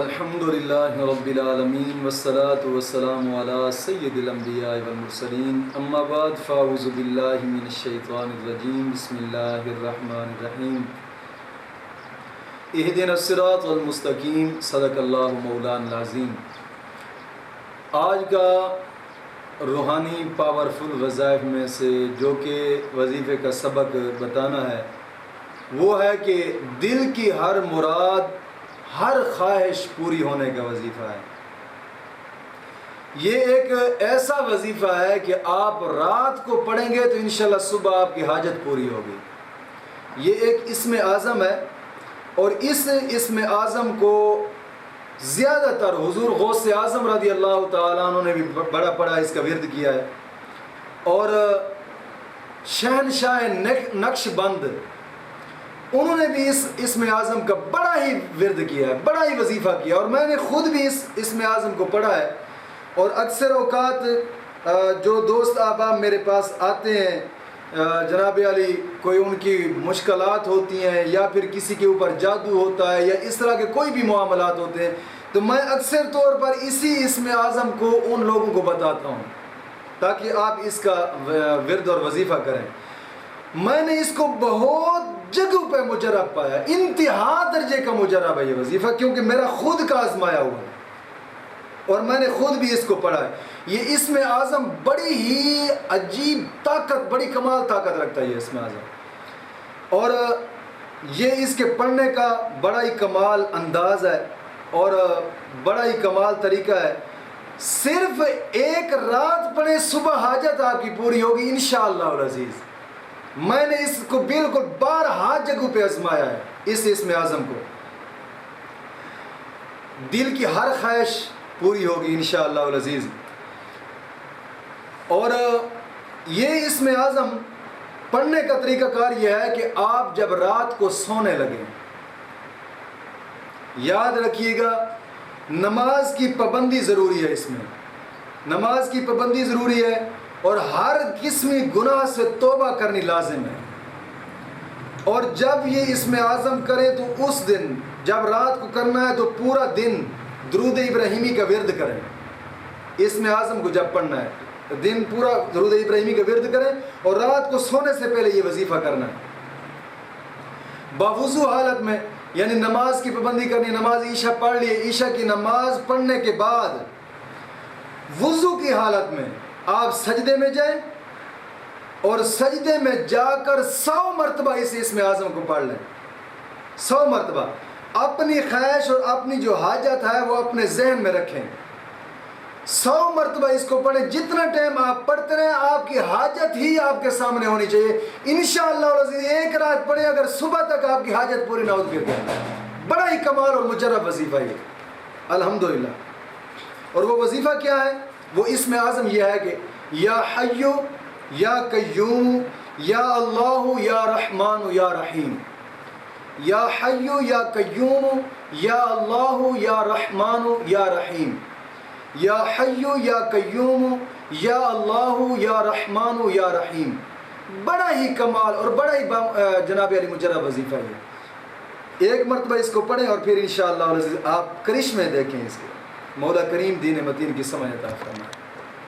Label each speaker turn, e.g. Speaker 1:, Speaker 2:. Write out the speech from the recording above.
Speaker 1: الحمد للہ رب العالمین والصلاة والسلام علی سید الانبیاء والمرسلین اما بعد فاعوذ باللہ من الشیطان الرجیم بسم اللہ الرحمن الرحیم اہدنا الصراط المستقیم صدق اللہ مولانا العظیم۔ آج کا روحانی پاورفل وظائف میں سے جو کہ وظیفے کا سبق بتانا ہے وہ ہے کہ دل کی ہر مراد ہر خواہش پوری ہونے کا وظیفہ ہے۔ یہ ایک ایسا وظیفہ ہے کہ آپ رات کو پڑھیں گے تو انشاءاللہ صبح آپ کی حاجت پوری ہوگی۔ یہ ایک اسم اعظم ہے اور اس اسم اعظم کو زیادہ تر حضور غوث اعظم رضی اللہ تعالیٰ عنہ نے بھی بڑا پڑھا، اس کا ورد کیا ہے، اور شہنشاہ نقش بند انہوں نے بھی اس اسم اعظم کا بڑا ہی ورد کیا ہے، بڑا ہی وظیفہ کیا، اور میں نے خود بھی اس اسم اعظم کو پڑھا ہے۔ اور اکثر اوقات جو دوست احباب میرے پاس آتے ہیں، جناب علی کوئی ان کی مشکلات ہوتی ہیں یا پھر کسی کے اوپر جادو ہوتا ہے یا اس طرح کے کوئی بھی معاملات ہوتے ہیں، تو میں اکثر طور پر اسی اسم اعظم کو ان لوگوں کو بتاتا ہوں تاکہ آپ اس کا ورد اور وظیفہ کریں۔ میں نے اس کو بہت جگہ پہ مجرب پایا، انتہا درجے کا مجرب ہے یہ وظیفہ، کیونکہ میرا خود کا آزمایا ہوا ہے اور میں نے خود بھی اس کو پڑھا ہے۔ یہ اسم اعظم بڑی ہی عجیب طاقت، بڑی کمال طاقت رکھتا ہے یہ اسم اعظم، اور یہ اس کے پڑھنے کا بڑا ہی کمال انداز ہے اور بڑا ہی کمال طریقہ ہے۔ صرف ایک رات پڑھے صبح حاجت آپ کی پوری ہوگی انشاءاللہ العزیز۔ میں نے اس کو بالکل بارہا جگہوں پہ آزمایا ہے، اس اسم اعظم کو۔ دل کی ہر خواہش پوری ہوگی انشاءاللہ العزیز۔ اور یہ اسم اعظم پڑھنے کا طریقہ کار یہ ہے کہ آپ جب رات کو سونے لگیں، یاد رکھیے گا نماز کی پابندی ضروری ہے، اس میں نماز کی پابندی ضروری ہے اور ہر قسمی گناہ سے توبہ کرنی لازم ہے۔ اور جب یہ اسم اعظم کریں تو اس دن جب رات کو کرنا ہے تو پورا دن درود ابراہیمی کا ورد کریں۔ اسم اعظم کو جب پڑھنا ہے دن پورا درود ابراہیمی کا ورد کریں اور رات کو سونے سے پہلے یہ وظیفہ کرنا ہے باوضو حالت میں، یعنی نماز کی پابندی کرنی۔ نماز عشاء پڑھ لیے، عشاء کی نماز پڑھنے کے بعد وضو کی حالت میں آپ سجدے میں جائیں اور سجدے میں جا کر 100 مرتبہ اس اسم اعظم کو پڑھ لیں۔ 100 مرتبہ اپنی خواہش اور اپنی جو حاجت ہے وہ اپنے ذہن میں رکھیں۔ 100 مرتبہ اس کو پڑھیں، جتنا ٹائم آپ پڑھتے رہیں آپ کی حاجت ہی آپ کے سامنے ہونی چاہیے انشاءاللہ العزیز۔ ایک رات پڑھیں، اگر صبح تک آپ کی حاجت پوری نہ ہو پھر بڑا ہی کمال اور مجرب وظیفہ یہ الحمدللہ۔ اور وہ وظیفہ کیا ہے؟ وہ اسم اعظم یہ ہے کہ یا حیو یا قیوم یا اللہ یا رحمان یا رحیم، یا حیو یا قیوم یا اللہ یا رحمان یا رحیم، یا حیو یا قیوم یا اللہ یا رحمان یا رحیم۔ بڑا ہی کمال اور بڑا ہی جناب علی مجرب وظیفہ ہے۔ ایک مرتبہ اس کو پڑھیں اور پھر انشاءاللہ آپ کرشمے دیکھیں اس کے۔ مولا کریم دین متین کی سمجھ عطا فرمائے۔